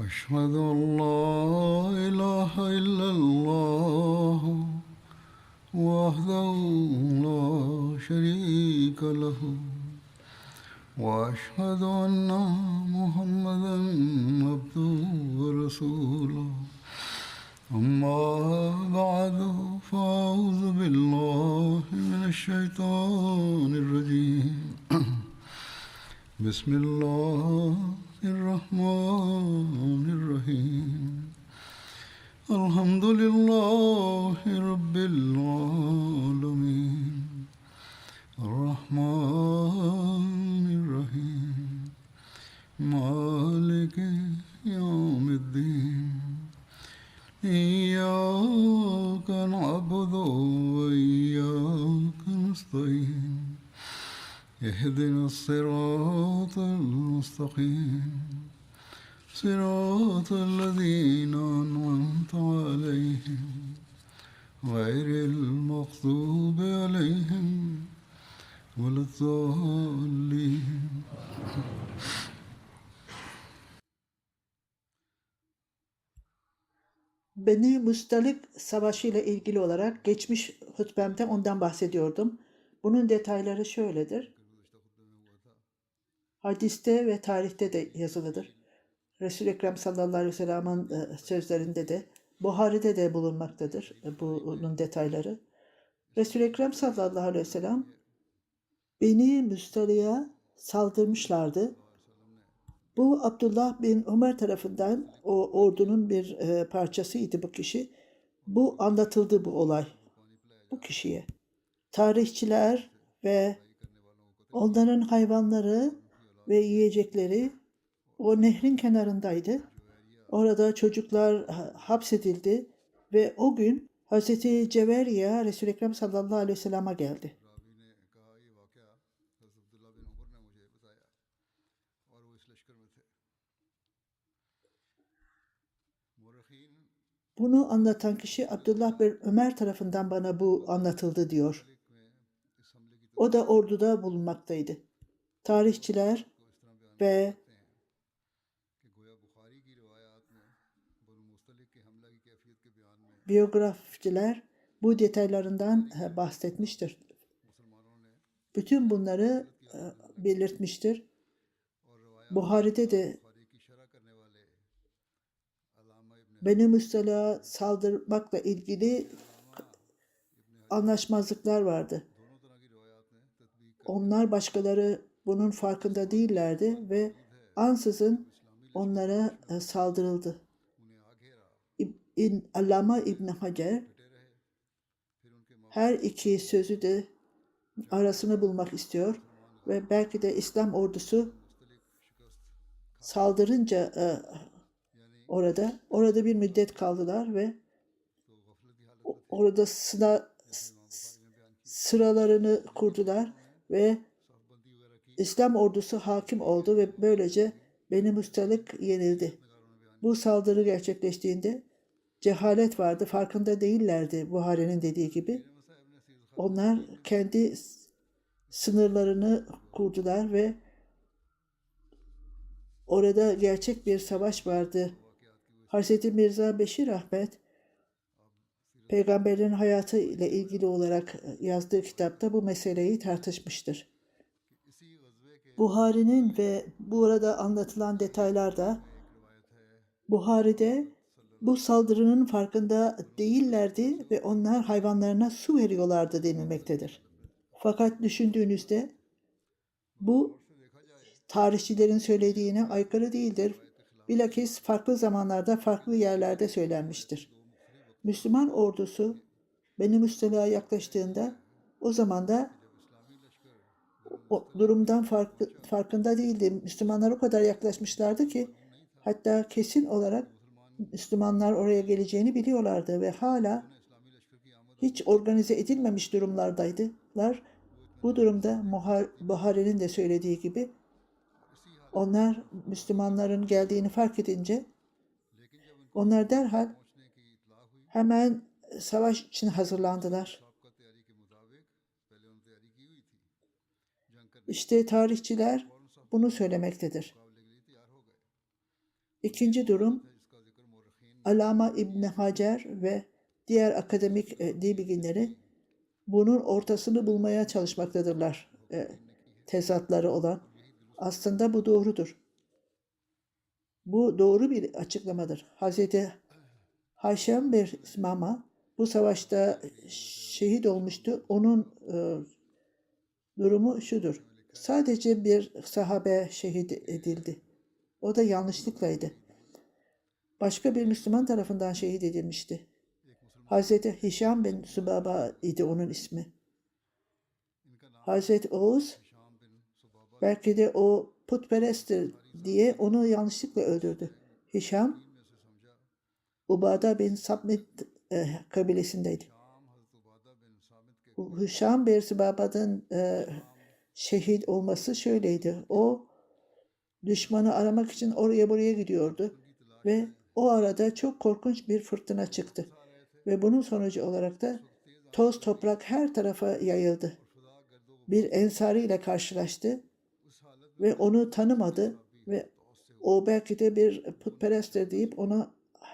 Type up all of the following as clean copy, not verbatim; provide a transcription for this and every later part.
أشهد أن لا إله إلا الله وحده لا شريك له وأشهد أن محمدا عبده ورسوله أما بعد فأعوذ بالله من الشيطان الرجيم بسم الله الرحمن الرحيم الحمد لله رب العالمين الرحمن الرحيم مالك يوم الدين إياك نعبد وإياك نستعين اهدنا الصراط المستقيم صراط الذين أنعمت عليهم غير المغضوب عليهم ولا الضالين. Beni Mustalik Savaşı ile ilgili olarak geçmiş hutbemde ondan bahsediyordum. Bunun detayları şöyledir. Hadiste ve tarihte de yazılıdır. Resul-i Ekrem sallallahu aleyhi ve sellem'in sözlerinde de, Buhari'de de bulunmaktadır bunun detayları. Resul-i Ekrem sallallahu aleyhi ve sellem Beni Müstalik'e saldırmışlardı. Bu Abdullah bin Ömer tarafından o ordunun bir parçasıydı bu kişi. Bu anlatıldı bu olay bu kişiye. Tarihçiler ve onların hayvanları ve yiyecekleri o nehrin kenarındaydı. Orada çocuklar hapsedildi ve o gün Hz. Ceveriye Resul-i Ekrem sallallahu aleyhi ve sellem'e geldi. Bunu anlatan kişi Abdullah bin Ömer tarafından bana bu anlatıldı diyor. O da orduda bulunmaktaydı. Tarihçiler ve biyografçiler bu detaylarından bahsetmiştir. Bütün bunları belirtmiştir. Buhari'de de Beni Müstalik'e saldırmakla ilgili anlaşmazlıklar vardı. Onlar başkaları bunun farkında değillerdi ve ansızın onlara saldırıldı. Allama İbn Hacer her iki sözü de arasını bulmak istiyor ve belki de İslam ordusu saldırınca orada bir müddet kaldılar ve orada sıralarını kurdular ve İslam ordusu hakim oldu ve böylece Beni Mustalik yenildi. Bu saldırı gerçekleştiğinde cehalet vardı, farkında değillerdi Buhari'nin dediği gibi. Onlar kendi sınırlarını kurdular ve orada gerçek bir savaş vardı. Hz. Mirza Beşir Ahmet, Peygamberin hayatı ile ilgili olarak yazdığı kitapta bu meseleyi tartışmıştır. Buhari'nin ve burada anlatılan detaylarda Buhari'de bu saldırının farkında değillerdi ve onlar hayvanlarına su veriyorlardı denilmektedir. Fakat düşündüğünüzde bu tarihçilerin söylediğine aykırı değildir. Bilakis farklı zamanlarda, farklı yerlerde söylenmiştir. Müslüman ordusu Beni Müstalik'e yaklaştığında o zaman da o durumdan farkında değildi. Müslümanlar o kadar yaklaşmışlardı ki hatta kesin olarak Müslümanlar oraya geleceğini biliyorlardı ve hala hiç organize edilmemiş durumlardaydılar. Bu durumda Buhari'nin de söylediği gibi onlar Müslümanların geldiğini fark edince onlar derhal hemen savaş için hazırlandılar. İşte tarihçiler bunu söylemektedir. İkinci durum, Alama İbni Hacer ve diğer akademik dil bilginleri bunun ortasını bulmaya çalışmaktadırlar. Tezatları olan. Aslında bu doğrudur. Bu doğru bir açıklamadır. Hazreti Haşem bir Mama bu savaşta şehit olmuştu. Onun durumu şudur. Sadece bir sahabe şehit edildi. O da yanlışlıklaydı. Başka bir Müslüman tarafından şehit edilmişti. Hazreti Hişam bin Sübaba idi onun ismi. Hazreti Oğuz belki de o putperesttir diye onu yanlışlıkla öldürdü. Hişam Ubada bin Samit kabilesindeydi. Hişam bin Sübaba'nın şehit olması şöyleydi. O düşmanı aramak için oraya buraya gidiyordu ve o arada çok korkunç bir fırtına çıktı. Ve bunun sonucu olarak da toz toprak her tarafa yayıldı. Bir ensari ile karşılaştı ve onu tanımadı ve o belki de bir putperesttir deyip ona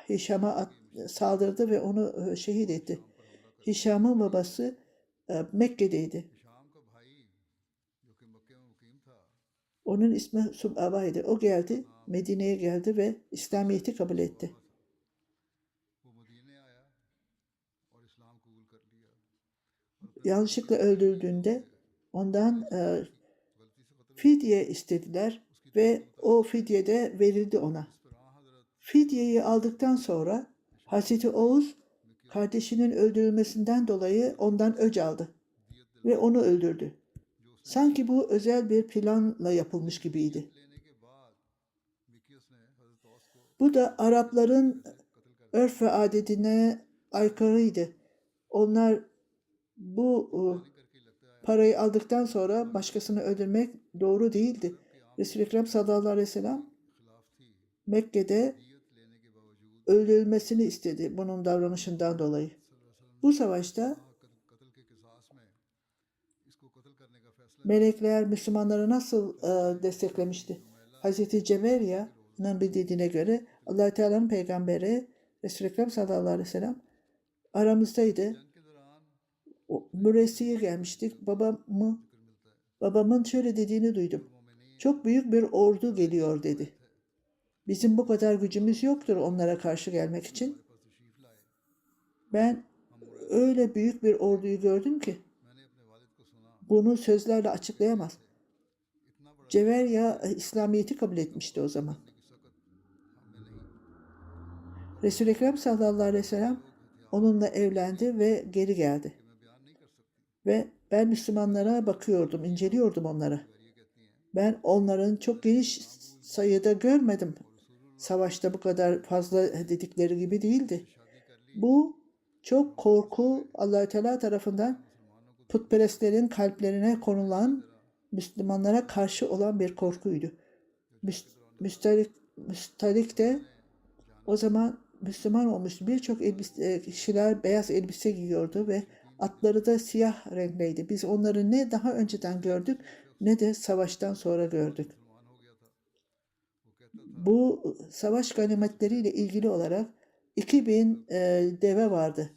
Hişam'a saldırdı ve onu şehit etti. Hişam'ın babası Mekke'deydi. Onun ismi Subaba'ydı. O geldi, Medine'ye geldi ve İslamiyet'i kabul etti. Yanlışlıkla öldürüldüğünde ondan fidye istediler ve o fidye de verildi ona. Fidyeyi aldıktan sonra Hazreti Oğuz kardeşinin öldürülmesinden dolayı ondan öc aldı ve onu öldürdü. Sanki bu özel bir planla yapılmış gibiydi. Bu da Arapların örf ve adetine aykırıydı. Onlar bu parayı aldıktan sonra başkasını öldürmek doğru değildi. Resul-i Ekrem sallallahu aleyhi ve sellem Mekke'de öldürülmesini istedi bunun davranışından dolayı. Bu savaşta melekler Müslümanları nasıl desteklemişti? Hazreti Ceverya'nın bildiğine göre Allah-u Teala'nın peygamberi Resul-i Ekrem sallallahu aleyhi ve sellem aramızdaydı. Müresi'ye gelmiştik. Babamın şöyle dediğini duydum. Çok büyük bir ordu geliyor dedi. Bizim bu kadar gücümüz yoktur onlara karşı gelmek için. Ben öyle büyük bir orduyu gördüm ki bunu sözlerle açıklayamaz. Ceverya İslamiyet'i kabul etmişti o zaman. Resul-i Ekrem sallallahu aleyhi ve sellem onunla evlendi ve geri geldi. Ve ben Müslümanlara bakıyordum, inceliyordum onları. Ben onların çok geniş sayıda görmedim. Savaşta bu kadar fazla dedikleri gibi değildi. Bu çok korku Allah-u Teala tarafından putperestlerin kalplerine konulan Müslümanlara karşı olan bir korkuydu. Müstalik de o zaman Müslüman olmuş birçok kişiler beyaz elbise giyiyordu ve atları da siyah renkliydi. Biz onları ne daha önceden gördük ne de savaştan sonra gördük. Bu savaş ganimetleriyle ilgili olarak 2000 deve vardı.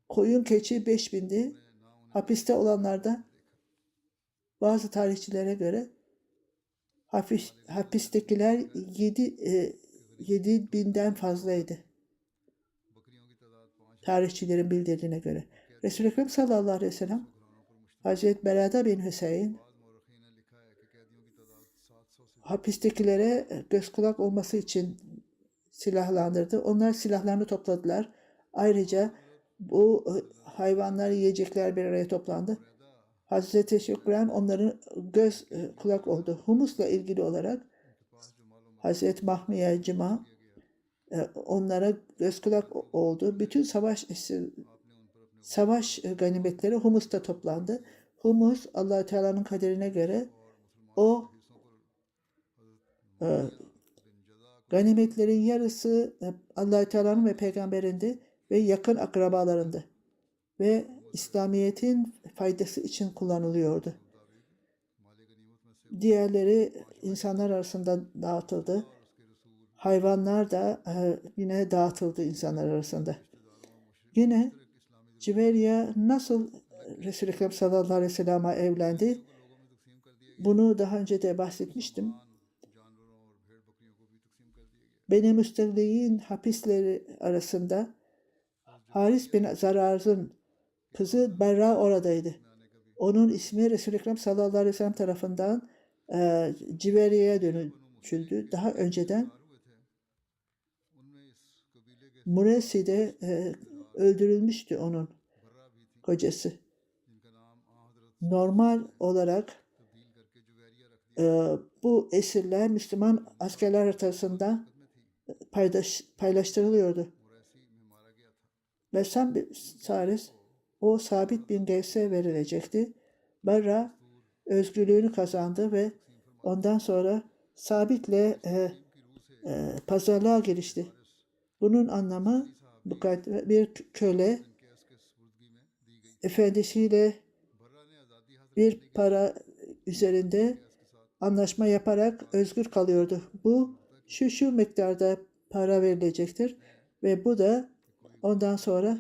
Koyun keçi 5000'di. Hapiste olanlarda bazı tarihçilere göre hapistekiler 7000'den fazlaydı. Tarihçilerin bildirdiğine göre. Resul-i Ekrem sallallahu aleyhi ve sellem Hazreti Berada bin Hüseyin hapistekilere göz kulak olması için silahlandırdı. Onlar silahlarını topladılar. Ayrıca bu hayvanları yiyecekler bir araya toplandı. Hazreti Şükran onların göz kulak oldu. Humusla ilgili olarak Hazreti Mahmiye Cima onlara göz kulak oldu. Bütün savaş ganimetleri Humus'ta toplandı. Humus Allah-u Teala'nın kaderine göre o ganimetlerin yarısı Allah-u Teala'nın ve peygamberindi ve yakın akrabalarındı. Ve İslamiyet'in faydası için kullanılıyordu. Diğerleri insanlar arasında dağıtıldı. hayvanlar da yine dağıtıldı insanlar arasında. Yine Cüveyriye nasıl Resul-i Ekrem sallallahu aleyhi ve sellem'e evlendi? Bunu daha önce de bahsetmiştim. Beni Müstevliğin hapisleri arasında Haris bin Zarar'ın kızı Berra oradaydı. Onun ismi Resul-i Ekrem sallallahu aleyhi ve sellem tarafından Cüveyriye'ye dönüşüldü. Daha önceden Muresi'de öldürülmüştü onun kocası. Normal olarak bu esirler Müslüman askerler arasında paylaştırılıyordu. Ve Saris o Sabit bin Gevs'e verilecekti. Berra özgürlüğünü kazandı ve ondan sonra Sabit'le pazarlığa girişti. Bunun anlamı bir köle efendisiyle bir para üzerinde anlaşma yaparak özgür kalıyordu. Bu şu miktarda para verilecektir ve bu da ondan sonra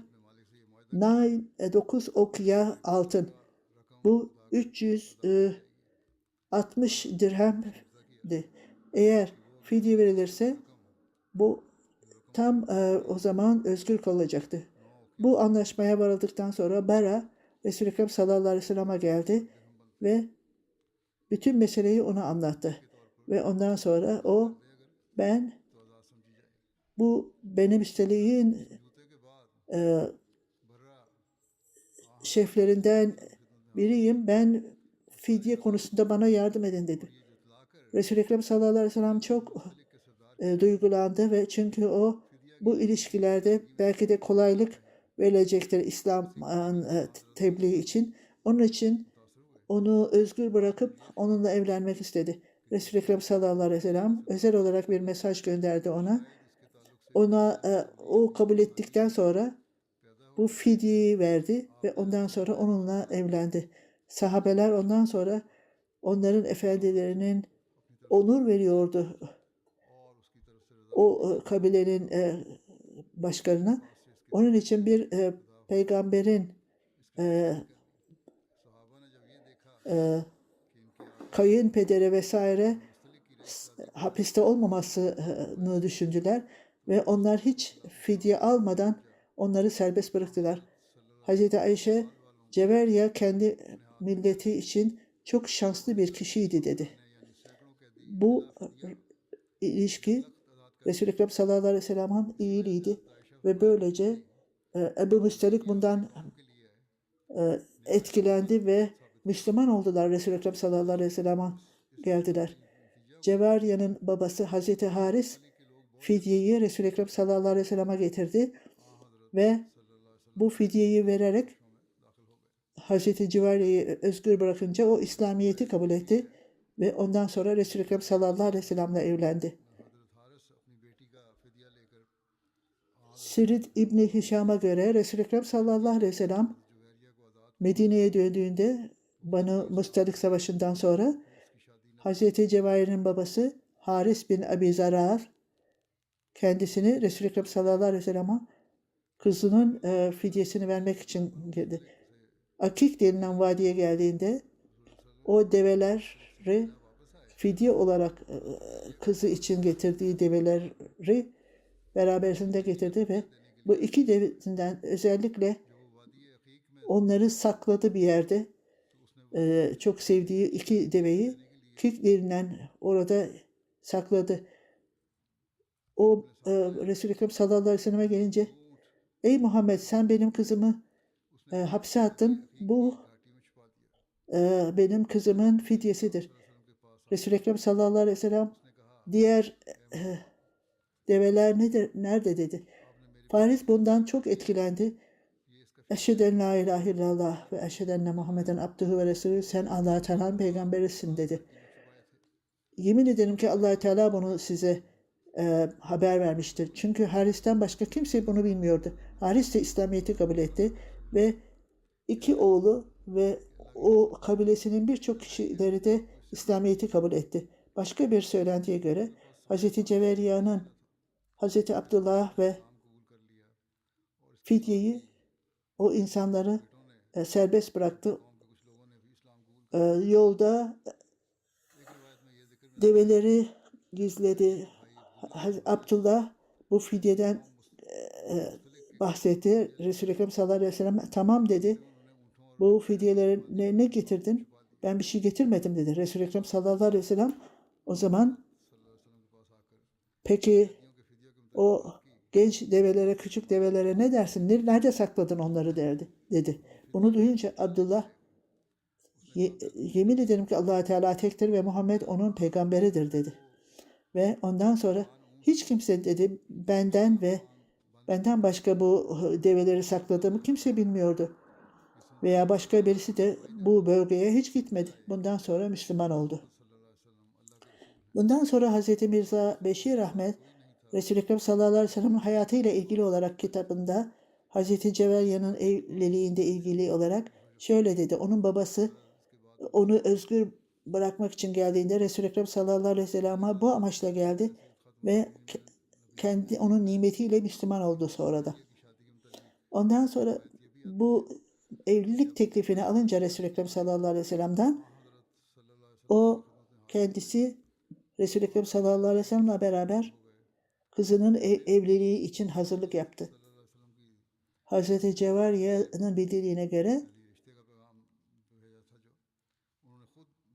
9 okya altın. Bu 360 dirhemdi. Eğer fidye verilirse bu tam o zaman özgür kalacaktı. Bu anlaşmaya varıldıktan sonra Bara Resul-i Ekrem sallallahu aleyhi ve sellem'e geldi ve bütün meseleyi ona anlattı. Ve ondan sonra bu benim üsteliğin şeflerinden biriyim. Ben fidye konusunda bana yardım edin dedi. Resul-i Ekrem sallallahu aleyhi ve sellem çok duygulandı ve çünkü o bu ilişkilerde belki de kolaylık verilecektir İslam tebliği için. Onun için onu özgür bırakıp onunla evlenmek istedi. Resul-i Ekrem sallallahu aleyhi ve sellem özel olarak bir mesaj gönderdi ona. O kabul ettikten sonra bu fidyeyi verdi ve ondan sonra onunla evlendi. Sahabeler ondan sonra onların efendilerinin onur veriyordu o kabilenin başkanına. Onun için bir peygamberin kayınpederi vesaire hapiste olmamasını düşündüler ve onlar hiç fidye almadan onları serbest bıraktılar. Hazreti Ayşe, Ceveriye kendi milleti için çok şanslı bir kişiydi dedi. Bu ilişki Resul-i Ekrem sallallahu aleyhi ve sellem'in iyiliğiydi ve böylece Ebu Müstelik bundan etkilendi ve Müslüman oldular. Resul-i Ekrem sallallahu aleyhi ve sellem'e geldiler. Cevariye'nin babası Hazreti Haris fidyeyi Resul-i Ekrem sallallahu aleyhi ve sellem'e getirdi ve bu fidyeyi vererek Hazreti Cevariye'yi özgür bırakınca o İslamiyet'i kabul etti ve ondan sonra Resul-i Ekrem sallallahu aleyhi ve sellem'le evlendi. Sirid İbni Hişam'a göre Resul-i Ekrem sallallahu aleyhi ve sellem Medine'ye döndüğünde Banu Mustalik Savaşı'ndan sonra Hazreti Cevahir'in babası Haris bin Abi Zarar kendisini Resul-i Ekrem sallallahu aleyhi ve sellem'e kızının fidyesini vermek için girdi. Akik denilen vadiye geldiğinde o develeri fidye olarak kızı için getirdiği develeri beraberinde getirdi ve bu iki devesinden özellikle onları sakladı bir yerde. Çok sevdiği iki deveyi Kik denilen orada sakladı. O Resul-i Ekrem sallallahu aleyhi ve sellem'e gelince ey Muhammed sen benim kızımı hapse attın. Bu benim kızımın fidyesidir. Resul-i Ekrem sallallahu aleyhi ve sellem diğer develer nerede dedi. Faris bundan çok etkilendi. Eşheden la ilahe illallah ve eşheden Muhammeden abduhu ve resulü sen Allah-u Teala'nın peygamberisin dedi. Yemin ederim ki Allah-u Teala bunu size haber vermiştir. Çünkü Haris'ten başka kimse bunu bilmiyordu. Haris de İslamiyet'i kabul etti ve iki oğlu ve o kabilesinin birçok kişileri de İslamiyet'i kabul etti. Başka bir söylentiye göre Hazreti Ceveriya'nın Hazreti Abdullah ve fidyeyi o insanları serbest bıraktı. Yolda develeri gizledi. Abdullah bu fidyeden bahsetti. Resul-i Ekrem sallallahu aleyhi ve sellem tamam dedi. Bu fidyeleri ne getirdin? Ben bir şey getirmedim dedi. Resul-i Ekrem sallallahu aleyhi ve sellem o zaman peki o genç develere, küçük develere ne dersin? Nerede sakladın onları dedi. Bunu duyunca Abdullah yemin ederim ki Allah Teala tektir ve Muhammed onun peygamberidir dedi. Ve ondan sonra hiç kimse dedi benden başka bu develeri sakladığımı kimse bilmiyordu. Veya başka birisi de bu bölgeye hiç gitmedi. Bundan sonra Müslüman oldu. Bundan sonra Hz. Mirza Beşir Ahmet Resul-i Ekrem sallallahu aleyhi ve sellem'in hayatıyla ilgili olarak kitabında Hz. Ceveriya'nın evliliğinde ilgili olarak şöyle dedi. Onun babası onu özgür bırakmak için geldiğinde Resul-i Ekrem sallallahu aleyhi ve sellem'e bu amaçla geldi ve kendi onun nimetiyle Müslüman oldu sonra da. Ondan sonra bu evlilik teklifini alınca Resul-i Ekrem sallallahu aleyhi ve sellem'den o kendisi Resul-i Ekrem sallallahu aleyhi ve sellem'le beraber kızının evliliği için hazırlık yaptı. Hazreti Cevariya'nın bildirdiğine göre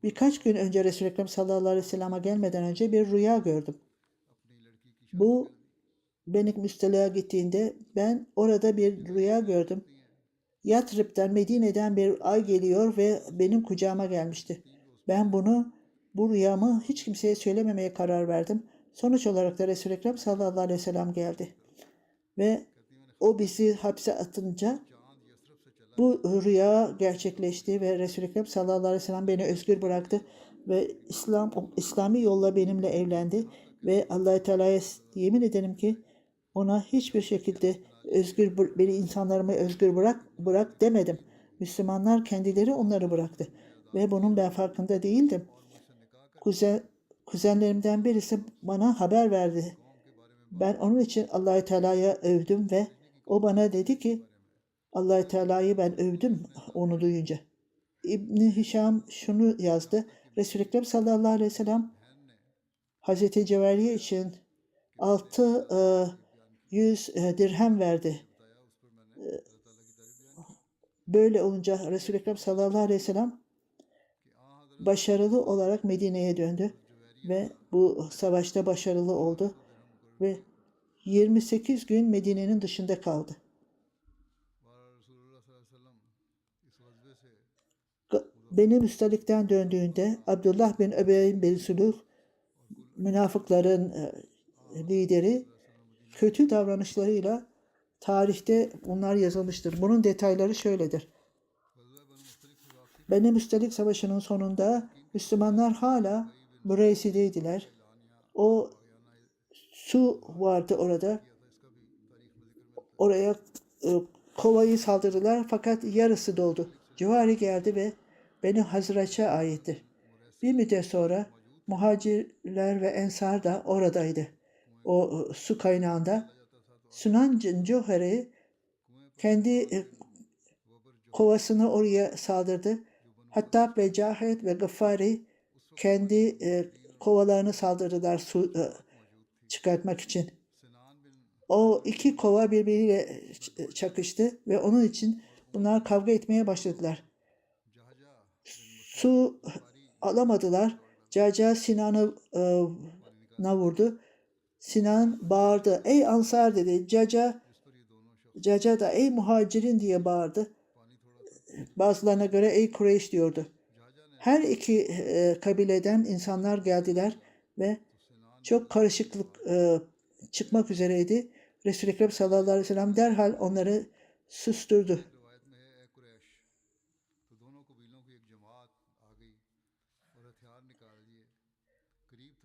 birkaç gün önce Resul-i Ekrem sallallahu aleyhi ve sellem'e gelmeden önce bir rüya gördüm. Bu Benik Müstele'ye gittiğinde ben orada bir rüya gördüm. Yatrib'den, Medine'den bir ay geliyor ve benim kucağıma gelmişti. Ben bu rüyamı hiç kimseye söylememeye karar verdim. Sonuç olarak da Resul-i Ekrem sallallahu aleyhi ve sellem geldi. Ve o bizi hapse atınca bu rüya gerçekleşti ve Resul-i Ekrem sallallahu aleyhi ve sellem beni özgür bıraktı ve İslami yolla benimle evlendi ve Allah-u Teala'ya yemin ederim ki ona hiçbir şekilde beni insanlarımı özgür bırak demedim. Müslümanlar kendileri onları bıraktı ve bunun ben farkında değildim. Kuzenlerimden birisi bana haber verdi. Ben onun için Allah-u Teala'ya övdüm ve o bana dedi ki Allah-u Teala'yı ben övdüm onu duyunca. İbn-i Hişam şunu yazdı. Resul-i Ekrem sallallahu aleyhi ve sellem Hazreti Ceveriye için 600 dirhem verdi. Böyle olunca Resul-i Ekrem sallallahu aleyhi ve sellem başarılı olarak Medine'ye döndü ve bu savaşta başarılı oldu ve 28 gün Medine'nin dışında kaldı. Beni Müstalik'ten döndüğünde Abdullah bin Übey bin Sulul münafıkların lideri kötü davranışlarıyla tarihte bunlar yazılmıştır. Bunun detayları şöyledir. Beni Müstalik Savaşı'nın sonunda Müslümanlar hala Mureysi'deydiler. O su vardı orada. Oraya kovayı saldırdılar fakat yarısı doldu. Civari geldi ve Beni Hazraç'a aittir. Bir müddet sonra muhacirler ve ensar da oradaydı. O su kaynağında. Sunan Cevheri kendi kovasını oraya saldırdı. Hattab ve Cahit ve Gıffari kendi kovalarını saldırdılar su çıkartmak için. O iki kova birbiriyle çakıştı ve onun için bunlar kavga etmeye başladılar. Su alamadılar. Caca Sinan'a vurdu. Sinan bağırdı. Ey Ansar dedi. Caca da ey muhacirin diye bağırdı. Bazılarına göre ey Kureyş diyordu. Her iki kabileden insanlar geldiler ve çok karışıklık çıkmak üzereydi. Resul-i Ekrem sallallahu aleyhi ve sellem derhal onları susturdu.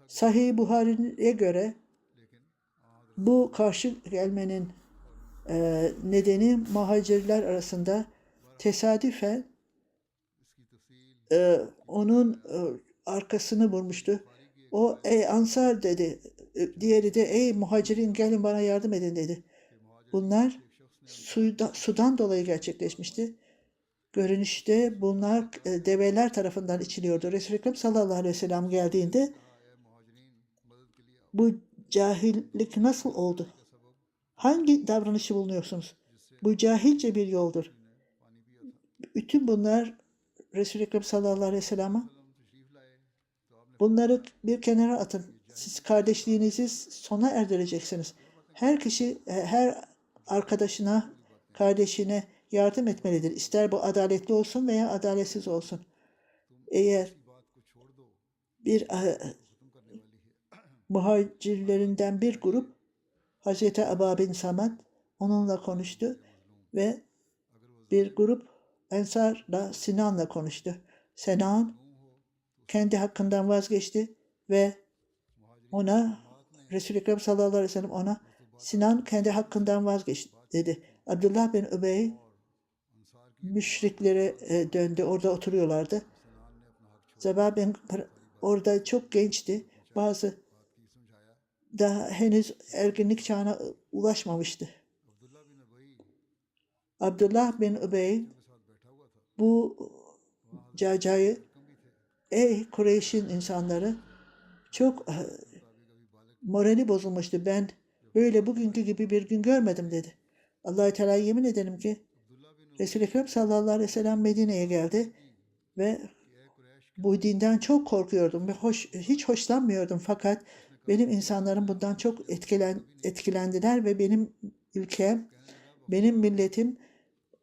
Sahih Buhari'ye göre bu karşı gelmenin nedeni muhacirler arasında tesadüfen onun arkasını vurmuştu. O ey Ansar dedi. Diğeri de ey muhacirin gelin bana yardım edin dedi. Bunlar sudan dolayı gerçekleşmişti. Görünüşte bunlar develer tarafından içiliyordu. Resul-i Ekrem sallallahu aleyhi ve sellem geldiğinde bu cahillik nasıl oldu? Hangi davranışı bulunuyorsunuz? Bu cahilce bir yoldur. Bütün bunlar Resul-i Ekrem sallallahu aleyhi ve sellem'e bunları bir kenara atın. Siz kardeşliğinizi sona erdireceksiniz. Her kişi her arkadaşına, kardeşine yardım etmelidir. İster bu adaletli olsun veya adaletsiz olsun. Eğer bir muhacirlerinden bir grup Hazreti Aba bin Samad onunla konuştu ve bir grup Ensar'la Sinan'la konuştu. Sinan kendi hakkından vazgeçti ve ona Resul-i Ekrem sallallahu aleyhi ve sellem ona Sinan kendi hakkından vazgeçti dedi. Abdullah bin Übey müşriklere döndü. Orada oturuyorlardı. Zeba bin orada çok gençti. Bazı daha henüz erginlik çağına ulaşmamıştı. Abdullah bin Übey bu cacayı ey Kureyş'in insanları çok morali bozulmuştu. Ben böyle bugünkü gibi bir gün görmedim dedi. Allah-u Teala yemin ederim ki Resul-i Ekrem sallallahu aleyhi ve sellem Medine'ye geldi ve bu dinden çok korkuyordum ve hiç hoşlanmıyordum fakat benim insanlarım bundan çok etkilendiler ve benim ülkem, benim milletim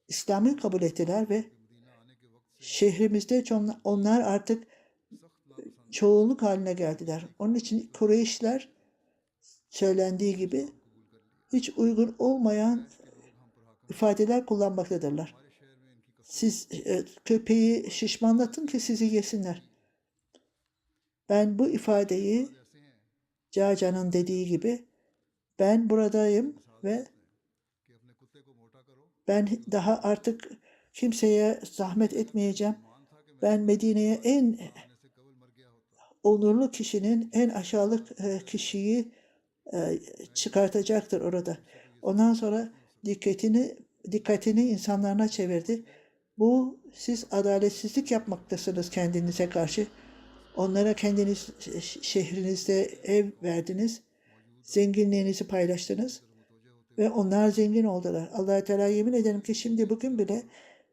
İslam'ı kabul ettiler ve şehrimizde onlar artık çoğunluk haline geldiler. Onun için Kureyşler söylendiği gibi hiç uygun olmayan ifadeler kullanmaktadırlar. Siz köpeği şişmanlatın ki sizi yesinler. Ben bu ifadeyi Caca'nın dediği gibi ben buradayım ve ben daha artık kimseye zahmet etmeyeceğim. Ben Medine'ye en onurlu kişinin en aşağılık kişiyi çıkartacaktır orada. Ondan sonra dikkatini insanlarına çevirdi. Bu siz adaletsizlik yapmaktasınız kendinize karşı. Onlara kendiniz şehrinizde ev verdiniz. Zenginliğinizi paylaştınız. Ve onlar zengin oldular. Allah-u Teala yemin ederim ki şimdi bugün bile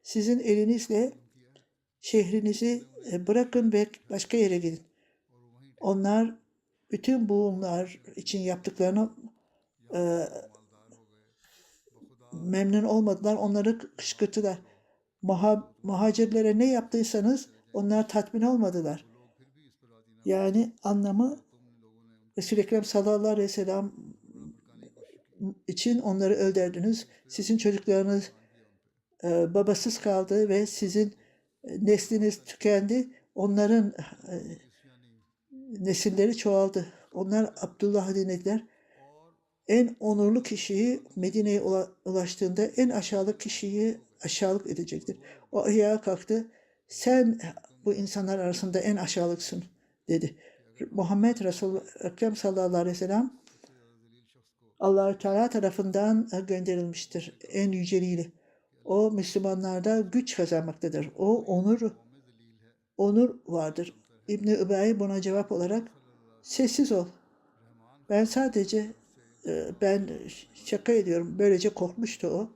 sizin elinizle şehrinizi bırakın ve başka yere gidin. Onlar bütün bunlar için yaptıklarını memnun olmadılar. Onları kışkırttılar. Muhacirlere ne yaptıysanız onlar tatmin olmadılar. Yani anlamı Resul-i Ekrem sallallahu aleyhi ve sellem için onları öldürdünüz. Sizin çocuklarınız babasız kaldı ve sizin nesliniz tükendi. Onların nesilleri çoğaldı. Onlar Abdullah dinlediler. En onurlu kişiyi Medine'ye ulaştığında en aşağılık kişiyi aşağılık edecektir. O ayağa kalktı. Sen bu insanlar arasında en aşağılıksın dedi. Muhammed Resul Ekrem sallallahu aleyhi ve sellem Allah-u Teala tarafından gönderilmiştir en yüceliğiyle. O Müslümanlarda güç kazanmaktadır. O onur vardır. İbn-i Übey buna cevap olarak sessiz ol. Ben sadece ben şaka ediyorum. Böylece korkmuştu o.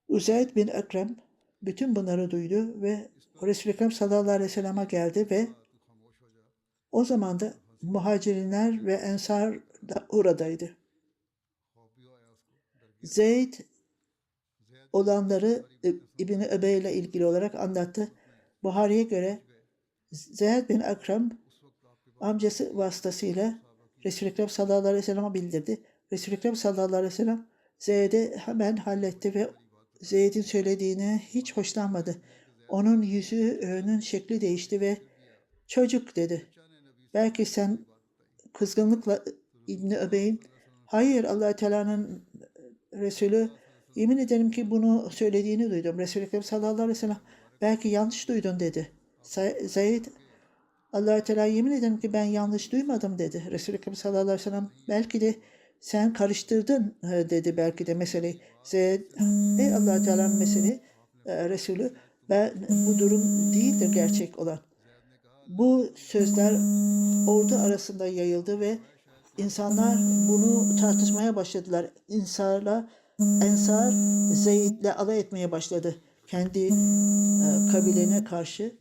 Uzeyd bin Ekrem bütün bunları duydu ve Resul-i Ekrem sallallahu aleyhi ve sellem'e geldi ve o zaman da muhacirler ve ensar da oradaydı. Zeyd olanları İbn-i Übey ile ilgili olarak anlattı. Buhari'ye göre Zeyd bin Ekrem amcası vasıtasıyla Resul-i Ekrem sallallahu aleyhi ve sellem'e bildirdi. Resul-i Ekrem sallallahu aleyhi ve sellem Zeyd'i hemen halletti ve Zeyd'in söylediğine hiç hoşlanmadı. Onun yüzünün şekli değişti ve çocuk dedi. Belki sen kızgınlıkla İbn-i Übey'in hayır Allah-u Teala'nın Resulü yemin ederim ki bunu söylediğini duydum. Resul-i Ekrem sallallahu aleyhi ve sellem belki yanlış duydun dedi. Zeyd Allah-u Teala yemin ederim ki ben yanlış duymadım dedi. Resul-i Ekrem sallallahu aleyhi ve sellem belki de sen karıştırdın dedi belki de meseleyi. Zeyd, ey Allah-u Teala'nın meseleyi Resulü ben bu durum değildir gerçek olan. Bu sözler ordu arasında yayıldı ve insanlar bunu tartışmaya başladılar. Ensar Zeyd'le alay etmeye başladı. Kendi kabilelerine karşı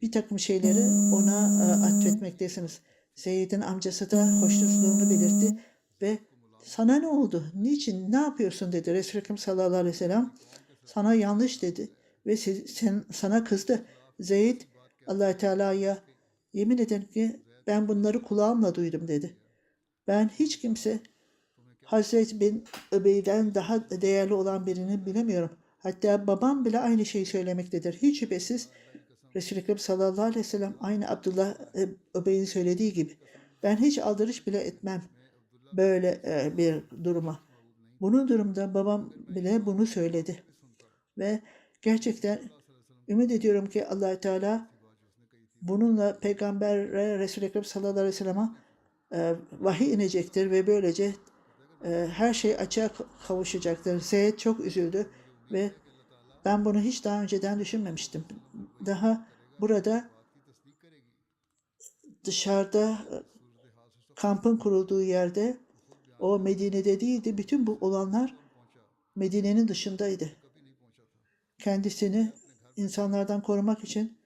bir takım şeyleri ona atfetmektesiniz. Zeyd'in amcası da hoşnutluğunu belirtti ve sana ne oldu? Niçin? Ne yapıyorsun dedi. Resul-i Ekrem sallallahu aleyhi ve sellem sana yanlış dedi ve sana kızdı. Zeyd Allah-u Teala'ya yemin ederim ki ben bunları kulağımla duydum dedi. Ben hiç kimse Hazreti bin Öbey'den daha değerli olan birini bilemiyorum. Hatta babam bile aynı şeyi söylemektedir. Hiç şüphesiz Resul-i Ekrem sallallahu aleyhi ve sellem aynı Abdullah Öbey'in söylediği gibi. Ben hiç aldırış bile etmem böyle bir duruma. Bunun durumda babam bile bunu söyledi. Ve gerçekten ümit ediyorum ki Allah-u Teala bununla Peygamber'e Resul-i Ekrem sallallahu aleyhi ve sellem'e vahiy inecektir ve böylece her şey açığa kavuşacaktır. Zeyd çok üzüldü ve ben bunu hiç daha önceden düşünmemiştim. Daha burada dışarıda kampın kurulduğu yerde o Medine'de değildi. Bütün bu olanlar Medine'nin dışındaydı. Kendisini insanlardan korumak için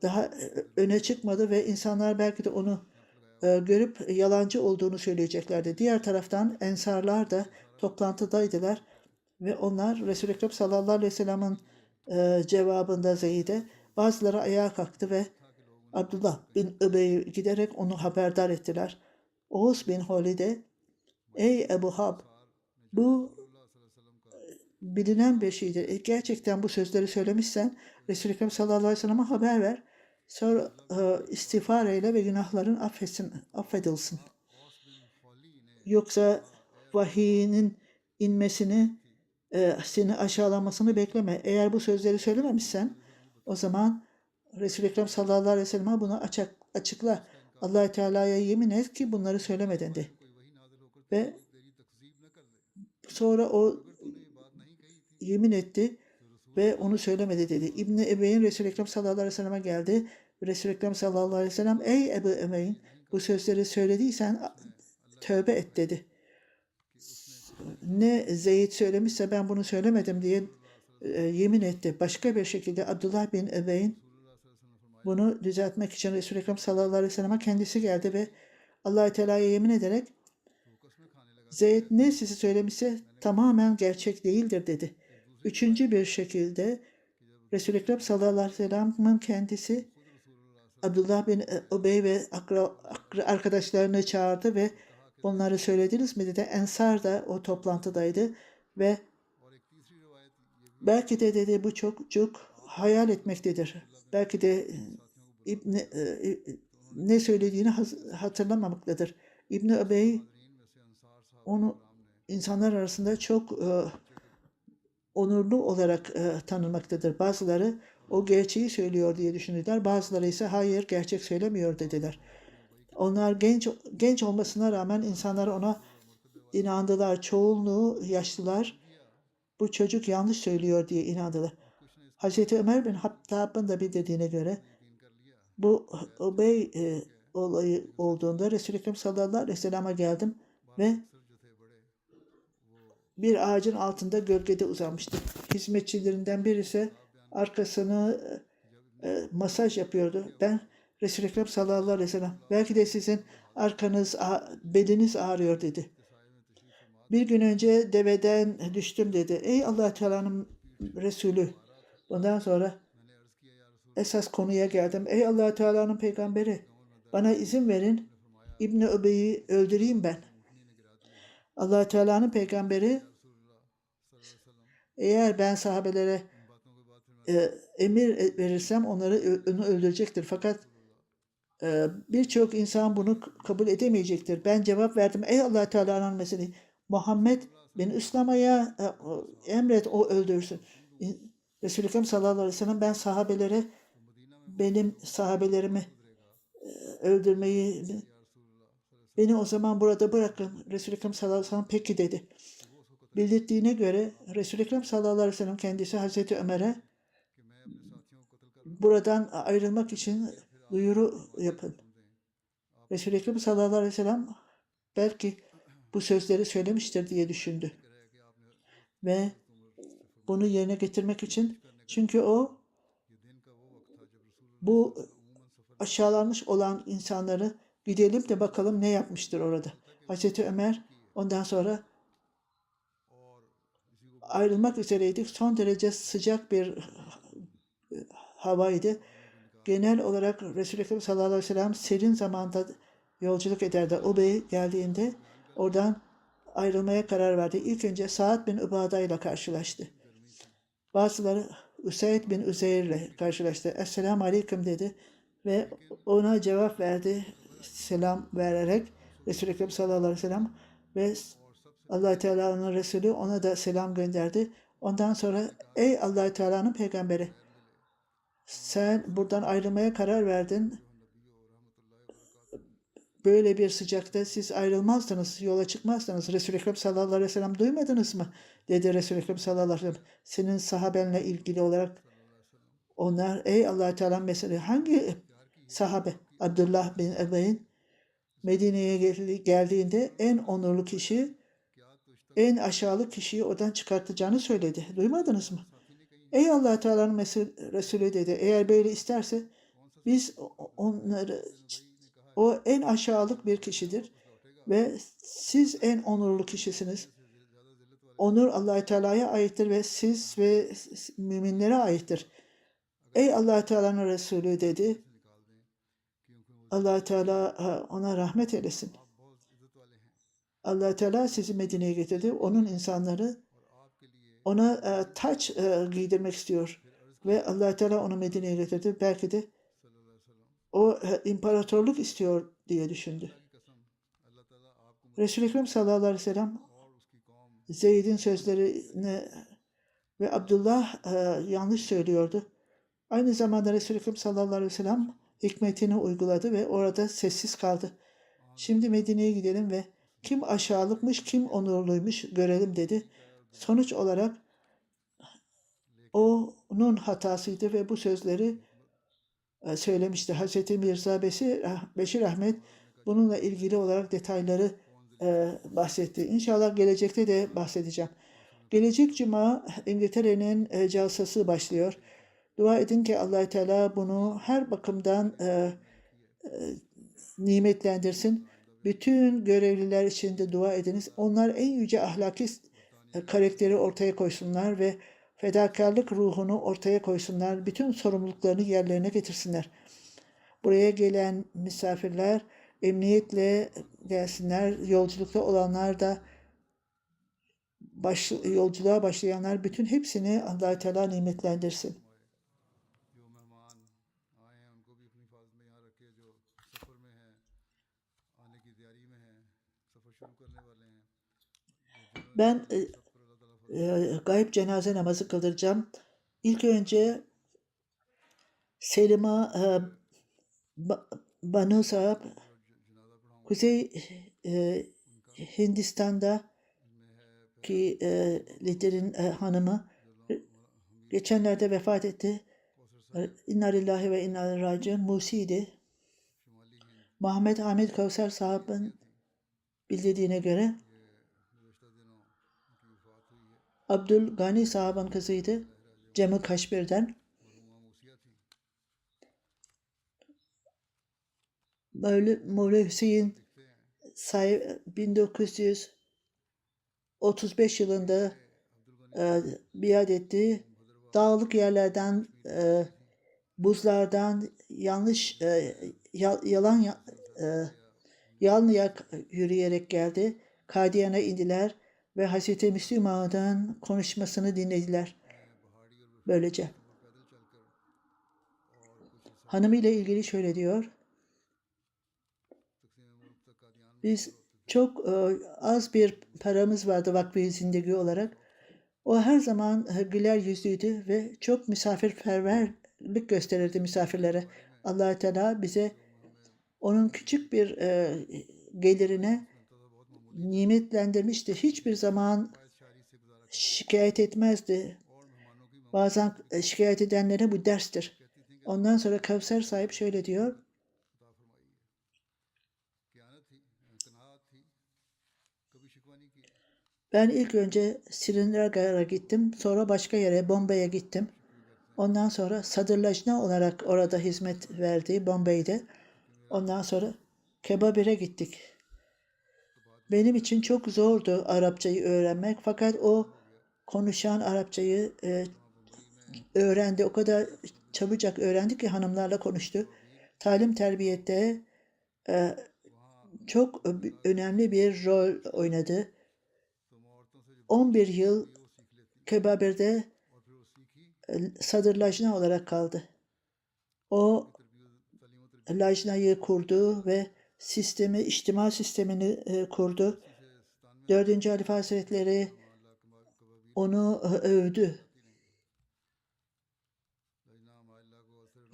daha öne çıkmadı ve insanlar belki de onu görüp yalancı olduğunu söyleyeceklerdi. Diğer taraftan Ensarlar da toplantıdaydılar ve onlar Resul-i Ekrem sallallahu aleyhi ve sellem'in cevabında Zeyd'e bazıları ayağa kalktı ve Abdullah bin Übey'e giderek onu haberdar ettiler. Oğuz bin Halid'e ey Ebu Hab bu bilinen bir şeydir. Gerçekten bu sözleri söylemişsen Resul-i Ekrem sallallahu aleyhi ve sellem'e haber ver. Sonra istiğfar eyle ve günahların affedilsin. Yoksa vahiyinin inmesini, seni aşağılamasını bekleme. Eğer bu sözleri söylememişsen o zaman Resul-i Ekrem sallallahu aleyhi ve sellem'e bunu açıkla. Allah-u Teala'ya yemin et ki bunları söylemedin de. Ve sonra o yemin etti ve onu söylemedi dedi. İbn-i Ebeyn Resul-i Ekrem sallallahu aleyhi ve sellem'e geldi. Resul-i Ekrem sallallahu aleyhi ve sellem ey Ebu Ebeyn bu sözleri söylediysen tövbe et dedi. Ne Zeyd söylemişse ben bunu söylemedim diye yemin etti. Başka bir şekilde Abdullah bin Ebeyn bunu düzeltmek için Resul-i Ekrem sallallahu aleyhi ve sellem'e kendisi geldi ve Allah-u Teala'ya yemin ederek Zeyd ne sizi söylemişse tamamen gerçek değildir dedi. Üçüncü bir şekilde Resul-i Ekrem sallallahu aleyhi ve sellem'in kendisi Abdullah bin Ubey ve arkadaşlarını çağırdı ve onları söylediniz mi dedi. Ensar da o toplantıdaydı ve belki de dedi bu çok hayal etmektedir. Belki de ne söylediğini hatırlamamaktadır. İbn-i Ubey onu insanlar arasında çok onurlu olarak tanınmaktadır. Bazıları o gerçeği söylüyor diye düşündüler. Bazıları ise hayır gerçek söylemiyor dediler. Onlar genç olmasına rağmen insanlar ona inandılar. Çoğunluğu yaşlılar bu çocuk yanlış söylüyor diye inandılar. Hazreti Ömer bin Hattab'ın da bildirdiğine göre bu Ubey olayı olduğunda Resul-i Ekrem sallallahu aleyhi ve sellem'e geldim ve bir ağacın altında gölgede uzanmıştı. Hizmetçilerinden birisi arkasını masaj yapıyordu. Ben Resul-i Ekrem sallallahu aleyhi ve sellem belki de sizin arkanız, beliniz ağrıyor dedi. Bir gün önce deveden düştüm dedi. Ey Allah Teala'nın Resulü. Ondan sonra esas konuya geldim. Ey Allah Teala'nın peygamberi bana izin verin İbn-i Ubey'i öldüreyim ben. Allah Teala'nın peygamberi eğer ben sahabelere emir verirsem onu öldürecektir. Fakat birçok insan bunu kabul edemeyecektir. Ben cevap verdim. Ey Allah Teala'nın meseleyi Muhammed bin İslam'a emret o öldürsün. Resul-i Ekrem sallallahu aleyhi ve sellem ben benim sahabelerimi öldürmeyi, beni o zaman burada bırakın. Resul-i Ekrem sallallahu aleyhi ve sellem peki dedi. Bildirdiğine göre Resul-i Ekrem sallallahu aleyhi ve sellem kendisi Hazreti Ömer'e buradan ayrılmak için duyuru yapın. Resul-i Ekrem sallallahu aleyhi ve sellem belki bu sözleri söylemiştir diye düşündü. Ve bunu yerine getirmek için, çünkü o bu aşağılanmış olan insanları gidelim de bakalım ne yapmıştır orada. Hazreti Ömer ondan sonra ayrılmak üzereydik. Son derece sıcak bir havaydı. Genel olarak Resul-i Ekrem sallallahu aleyhi ve sellem serin zamanda yolculuk ederdi. O bey geldiğinde oradan ayrılmaya karar verdi. İlk önce Sa'd bin Ubada ile karşılaştı. Bazıları Üseyd bin Üzeyr ile karşılaştı. Esselamu Aleyküm dedi ve ona cevap verdi. Selam vererek Resul-i Ekrem sallallahu aleyhi ve sellem ve Allah-u Teala'nın Resulü ona da selam gönderdi. Ondan sonra ey Allah-u Teala'nın peygamberi, sen buradan ayrılmaya karar verdin. Böyle bir sıcakta siz ayrılmazdınız, yola çıkmazdınız. Resul-i Ekrem sallallahu aleyhi ve sellem duymadınız mı? Dedi Resul-i Ekrem sallallahu aleyhi ve sellem. Senin sahabenle ilgili olarak onlar, ey Allah-u Teala, mesela hangi sahabe? Abdullah bin Ebeyn Medine'ye geldiğinde en onurlu kişi, en aşağılık kişiyi oradan çıkartacağını söyledi. Duymadınız mı? Ey Allah-u Teala'nın Resulü dedi. Eğer böyle isterse biz onları, o en aşağılık bir kişidir ve siz en onurlu kişisiniz. Onur Allah-u Teala'ya aittir ve siz ve müminlere aittir. Ey Allah-u Teala'nın Resulü dedi. Allah-u Teala ona rahmet eylesin. Allah-u Teala sizi Medine'ye getirdi. Onun insanları ona taç giydirmek istiyor. Ve Allah-u Teala onu Medine'ye getirdi. Belki de o imparatorluk istiyor diye düşündü. Resul-i Ekrem sallallahu aleyhi ve sellem Zeyd'in sözlerini ve Abdullah yanlış söylüyordu. Aynı zamanda Resul-i Ekrem sallallahu aleyhi ve sellem hikmetini uyguladı ve orada sessiz kaldı. Şimdi Medine'ye gidelim ve kim aşağılıkmış, kim onurluymuş görelim dedi. Sonuç olarak onun hatasıydı ve bu sözleri söylemişti. Hazreti Mirza Beşir Ahmet bununla ilgili olarak detayları bahsetti. İnşallah gelecekte de bahsedeceğim. Gelecek cuma İngiltere'nin calsası başlıyor. Dua edin ki Allah-u Teala bunu her bakımdan nimetlendirsin. Bütün görevliler için de dua ediniz. Onlar en yüce ahlaki karakteri ortaya koysunlar ve fedakarlık ruhunu ortaya koysunlar. Bütün sorumluluklarını yerlerine getirsinler. Buraya gelen misafirler emniyetle gelsinler. Yolculukta olanlar da yolculuğa başlayanlar, bütün hepsini Allah-u Teala nimetlendirsin. Ben gayb cenaze namazı kıldıracağım. İlk önce Selima Banu Sahab, Kuzey Hindistan'da ki liderin hanımı geçenlerde vefat etti. İnna lillahi ve inna ileyhi raciun. Musi'ydi. Muhammed Hamid Kavser sahabın bildirdiğine göre Abdül Gani sahabın kızıydı. Cem-i Kaşmir'den. Mevla Hüseyin 1935 yılında biat etti. Dağlık yerlerden, buzlardan yalnızca yürüyerek geldi. Kadiyan'a indiler ve Hazreti Müslüman'ın konuşmasını dinlediler. Böylece. Hanımıyla ilgili şöyle diyor. Biz çok az bir paramız vardı vakfi zindagi olarak. O her zaman güler yüzlüydü ve çok misafirperverlik gösterirdi misafirlere. Allah-u Teala bize Onun küçük bir gelirine nimetlendirmişti. Hiçbir zaman şikayet etmezdi. Bazen şikayet edenlere bu derstir. Ondan sonra Kevser sahip şöyle diyor. Ben ilk önce Srinagar'a gittim. Sonra başka yere, Bombay'a gittim. Ondan sonra Sadırlajna olarak orada hizmet verdi Bombay'de. Ondan sonra Kebabir'e gittik. Benim için çok zordu Arapçayı öğrenmek. Fakat o konuşan Arapçayı öğrendi. O kadar çabucak öğrendi ki hanımlarla konuştu. Talim terbiyette çok önemli bir rol oynadı. 11 yıl Kebabir'de Sadırlajna olarak kaldı. O lajnayı kurdu ve içtima sistemini kurdu. 4. Halife Hazretleri onu övdü.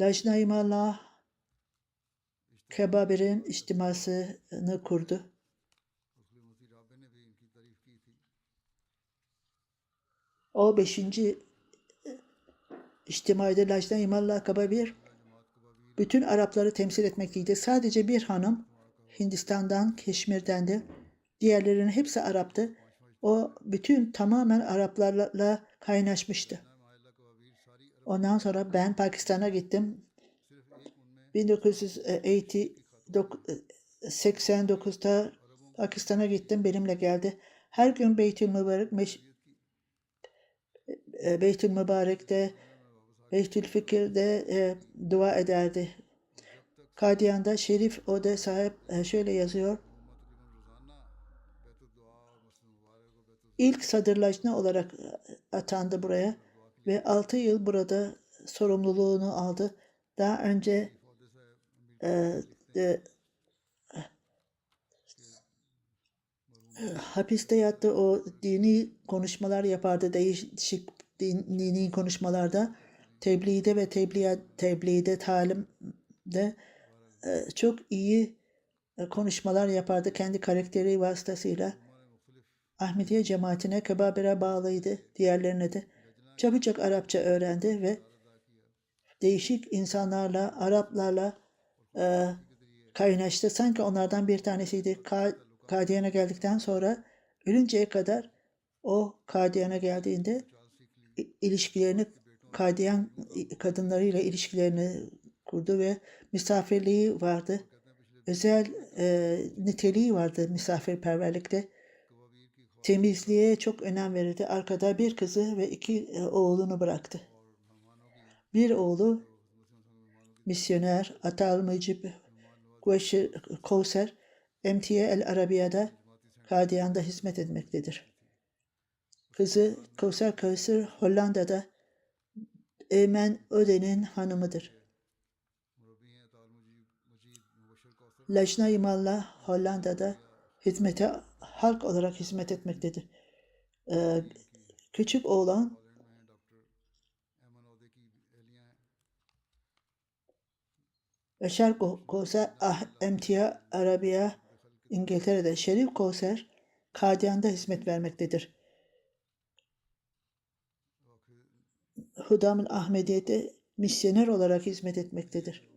Lajna-i Mallah Kebabir'in içtimasını kurdu. O 5. içtimaydı Lajna-i Mallah Kebabir bütün Arapları temsil etmekteydi. Sadece bir hanım Hindistan'dan, Keşmir'dendi. Diğerlerinin hepsi Arap'tı. O tamamen Araplarla kaynaşmıştı. Ondan sonra ben Pakistan'a gittim. 1989'da Pakistan'a gittim. Benimle geldi. Her gün Beytül Mübarek'te, Beytül Fikir'de dua ederdi. Kadiyan'da Şerif Ode sahip şöyle yazıyor. İlk sadırlajna olarak atandı buraya ve 6 yıl burada sorumluluğunu aldı. Daha önce hapiste yattı. O dini konuşmalar yapardı. Değişik dini konuşmalarda. Tebliğde ve tebliğde, talimde çok iyi konuşmalar yapardı. Kendi karakteri vasıtasıyla. Ahmediye cemaatine Kebabir'e bağlıydı. Diğerlerine de. Çabucak Arapça öğrendi ve değişik insanlarla, Araplarla kaynaştı. Sanki onlardan bir tanesiydi. Kadiyan'a geldikten sonra ölünceye kadar o Kadiyan'a geldiğinde ilişkilerini Kadiyan kadınlarıyla ilişkilerini kurdu ve misafirliği vardı. Özel niteliği vardı misafirperverlikte. Temizliğe çok önem verirdi. Arkada bir kızı ve 2 oğlunu bıraktı. Bir oğlu misyoner Atal Mucib Kevser MTA El Arabiya'da Kadiyan'da hizmet etmektedir. Kızı Kevser Hollanda'da Eymen Öde'nin hanımıdır. Lajna-i Mallah Hollanda'da halk olarak hizmet etmektedir. Küçük oğlan Beşer Kevser MTA Arabiya İngiltere'de Şerif Kevser Kadiyan'da hizmet vermektedir. Hudam-ül Ahmediye'de misyoner olarak hizmet etmektedir.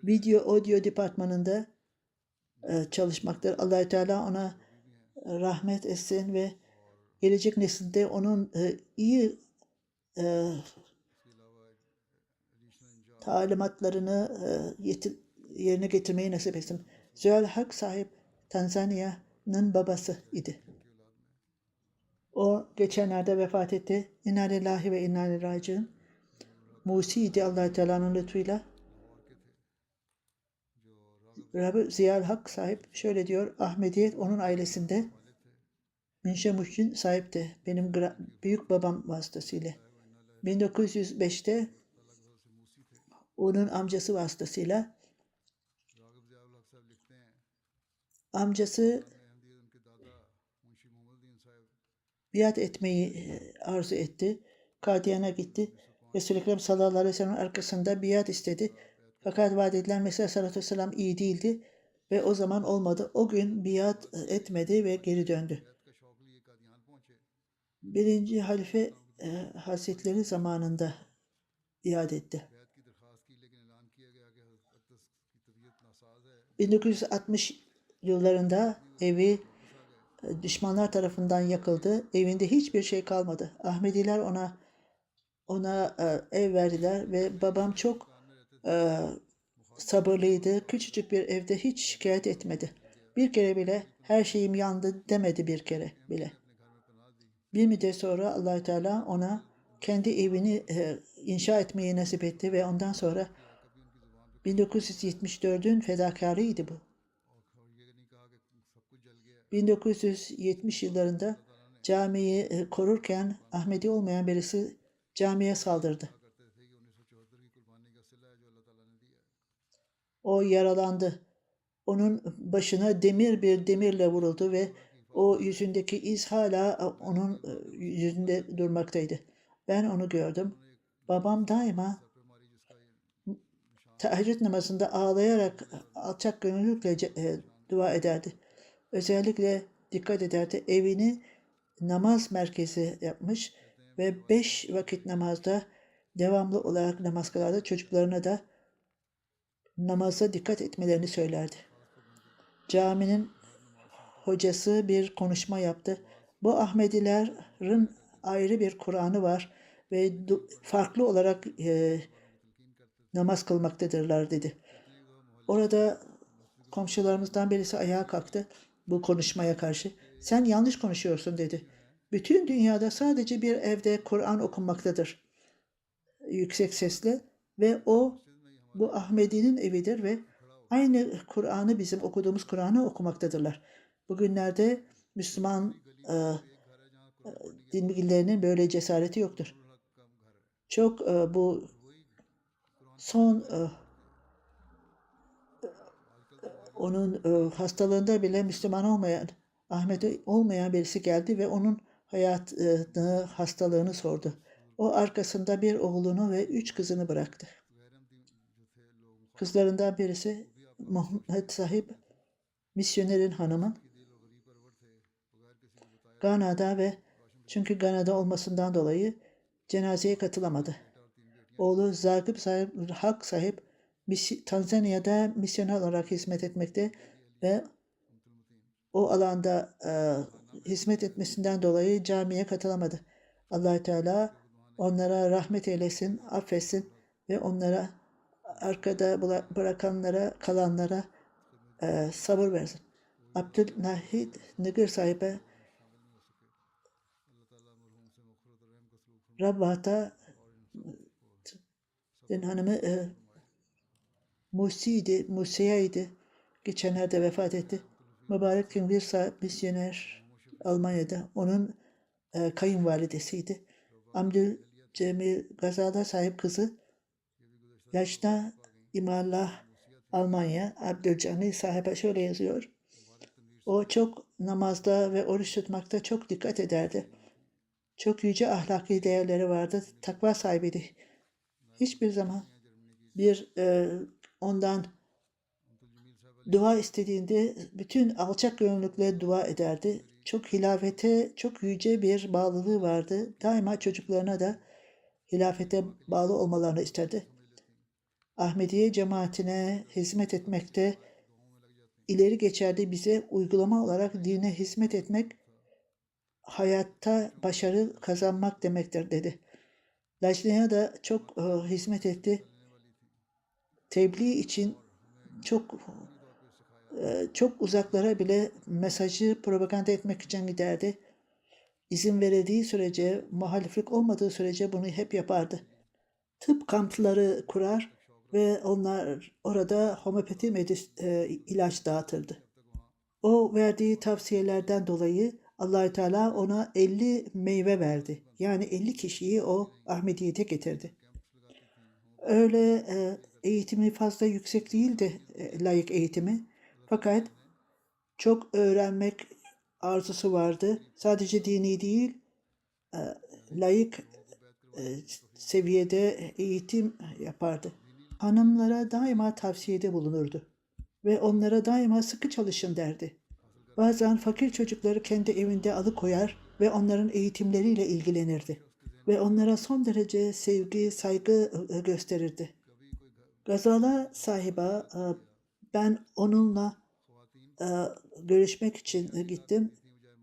Video audio departmanında çalışmaktadır. Allah-u Teala ona rahmet etsin ve gelecek nesilde onun iyi talimatlarını yerine getirmeyi nasip etsin. Zühal Hak sahip Tanzanya'nın babası idi. O geçenlerde vefat etti. İnna lillahi ve inna ileyhi raciun. Musiydi Allah-u Teala'nın lütfuyla. Rabbi Ziyal Hak sahip şöyle diyor. Ahmediyet onun ailesinde Münşe Muhsin sahipti. Benim büyük babam vasıtasıyla. 1905'te onun amcası vasıtasıyla amcası biat etmeyi arzu etti. Kadiyan'a gitti. Resul-i Ekrem sallallahu aleyhi ve sellem arkasında biat istedi. Fakat vaat edilen Mesih sallallahu aleyhi ve sellem iyi değildi ve o zaman olmadı. O gün biat etmedi ve geri döndü. Birinci halife Hazretleri zamanında iade etti. 1960 yıllarında evi düşmanlar tarafından yakıldı. Evinde hiçbir şey kalmadı. Ahmediler ona ev verdiler ve babam çok sabırlıydı. Küçücük bir evde hiç şikayet etmedi. Bir kere bile her şeyim yandı demedi bir kere bile. Bir müddet sonra Allah Teala ona kendi evini inşa etmeyi nasip etti ve ondan sonra 1974'ün fedakarıydı bu. 1970 yıllarında camiyi korurken Ahmedi olmayan birisi camiye saldırdı. O yaralandı. Onun başına bir demirle vuruldu ve o yüzündeki iz hala onun yüzünde durmaktaydı. Ben onu gördüm. Babam daima teheccüd namazında ağlayarak alçak gönüllülükle dua ederdi. Özellikle dikkat ederdi. Evini namaz merkezi yapmış ve 5 vakit namazda devamlı olarak namaz kılardı. Çocuklarına da namaza dikkat etmelerini söylerdi. Caminin hocası bir konuşma yaptı. Bu Ahmedilerin ayrı bir Kur'an'ı var ve farklı olarak namaz kılmaktadırlar dedi. Orada komşularımızdan birisi ayağa kalktı bu konuşmaya karşı. Sen yanlış konuşuyorsun dedi. Bütün dünyada sadece bir evde Kur'an okunmaktadır. Yüksek sesle ve bu Ahmedi'nin evidir ve aynı Kur'an'ı bizim okuduğumuz Kur'an'ı okumaktadırlar. Bugünlerde Müslüman din bilgilerinin böyle cesareti yoktur. Çok bu son onun hastalığında bile Müslüman olmayan, Ahmedi olmayan birisi geldi ve onun hayatını, hastalığını sordu. O arkasında bir oğlunu ve 3 kızını bıraktı. Kızlarından birisi Muhammed Sahip, misyonerin hanımı. Gana'da ve çünkü Gana'da olmasından dolayı cenazeye katılamadı. Oğlu Zagip Sahip, Hak Sahip, Tanzanya'da misyoner olarak hizmet etmekte ve o alanda hizmet etmesinden dolayı camiye katılamadı. Allah Teala onlara rahmet eylesin, affetsin ve onlara arkada bırakanlara, kalanlara sabır versin. Abdülnahid Nıgır sahibi Rabbat'a hanımı Musiye'ydi. Geçenlerde vefat etti. Mübarek bir misyoner Almanya'da. Onun kayınvalidesiydi. Abdülcemil Gazal'a sahip kızı Yaşna İmallah Almanya. Abdülcemil sahibe şöyle yazıyor. O çok namazda ve oruç tutmakta çok dikkat ederdi. Çok yüce ahlaki değerleri vardı. Takva sahibiydi. Hiçbir zaman ondan dua istediğinde bütün alçak gönüllülükle dua ederdi. Çok hilafete, çok yüce bir bağlılığı vardı. Daima çocuklarına da hilafete bağlı olmalarını isterdi. Ahmediye cemaatine hizmet etmekte ileri geçerdi. Bize uygulama olarak dine hizmet etmek, hayatta başarı kazanmak demektir dedi. Lajna'ya da çok hizmet etti. Tebliğ için çok uzaklara bile mesajı propaganda etmek için giderdi. İzin verildiği sürece, muhaliflik olmadığı sürece bunu hep yapardı. Tıp kampları kurar ve onlar orada homeopati ilaç dağıtırdı. O verdiği tavsiyelerden dolayı Allah-u Teala ona 50 meyve verdi. Yani 50 kişiyi o Ahmediyete getirdi. Öyle eğitimi fazla yüksek değildi, layık eğitimi. Fakat çok öğrenmek arzusu vardı. Sadece dini değil, layık seviyede eğitim yapardı. Hanımlara daima tavsiyede bulunurdu ve onlara daima sıkı çalışın derdi. Bazen fakir çocukları kendi evinde alıkoyar ve onların eğitimleriyle ilgilenirdi ve onlara son derece sevgi, saygı gösterirdi. Gazala sahiba, ben onunla görüşmek için gittim.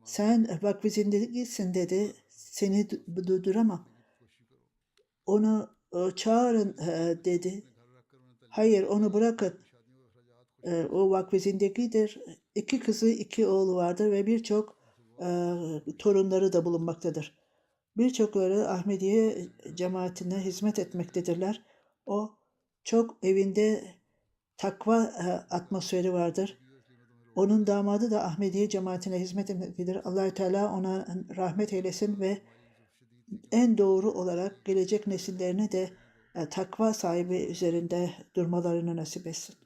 Sen vakfı zindegisin dedi. Seni durduramam. Onu çağırın dedi. Hayır, onu bırakın. O vakfı zindegidir. 2 kızı, 2 oğlu vardır ve birçok torunları da bulunmaktadır. Birçokları Ahmediye cemaatine hizmet etmektedirler. O çok evinde takva atmosferi vardır. Onun damadı da Ahmediye cemaatine hizmet etmektedir. Allah-u Teala ona rahmet eylesin ve en doğru olarak gelecek nesillerine de takva sahibi üzerinde durmalarını nasip etsin.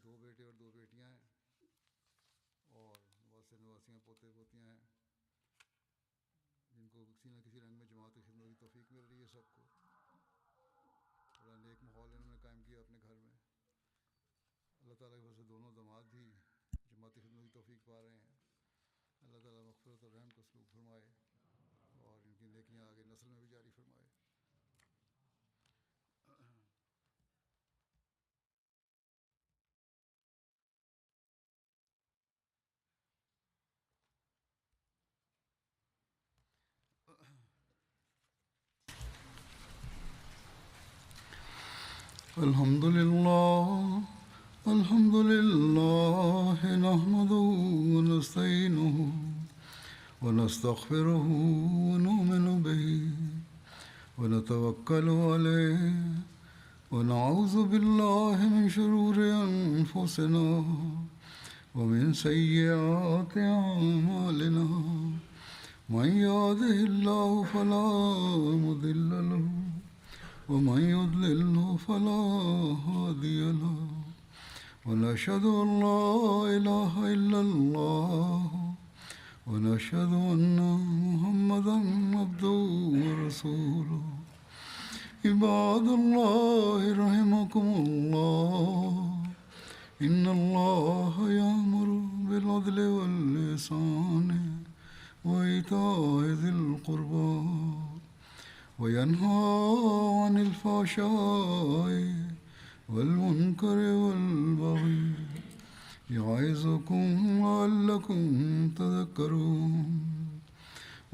الحمد لله الحمد لله نحمده ونستعينه ونستغفره ونؤمن به ونتوكل عليه ونعوذ بالله من شرور أنفسنا ومن سيئات أعمالنا من يهده الله فلا مضل له ومن يضلله فلا هادي له ونشهد أن لا إله إلا الله ونشهد أن محمدا عبده ورسوله عباد الله رحمكم الله إن الله يأمر بالعدل والإحسان وإيتاء ذي القربى وينهى عن الفحشاء والمنكر والبغي يعظكم لعلكم تذكرون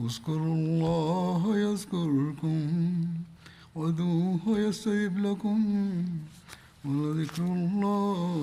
اذكروا الله يذكركم وادعوه يستجب لكم ولذكر الله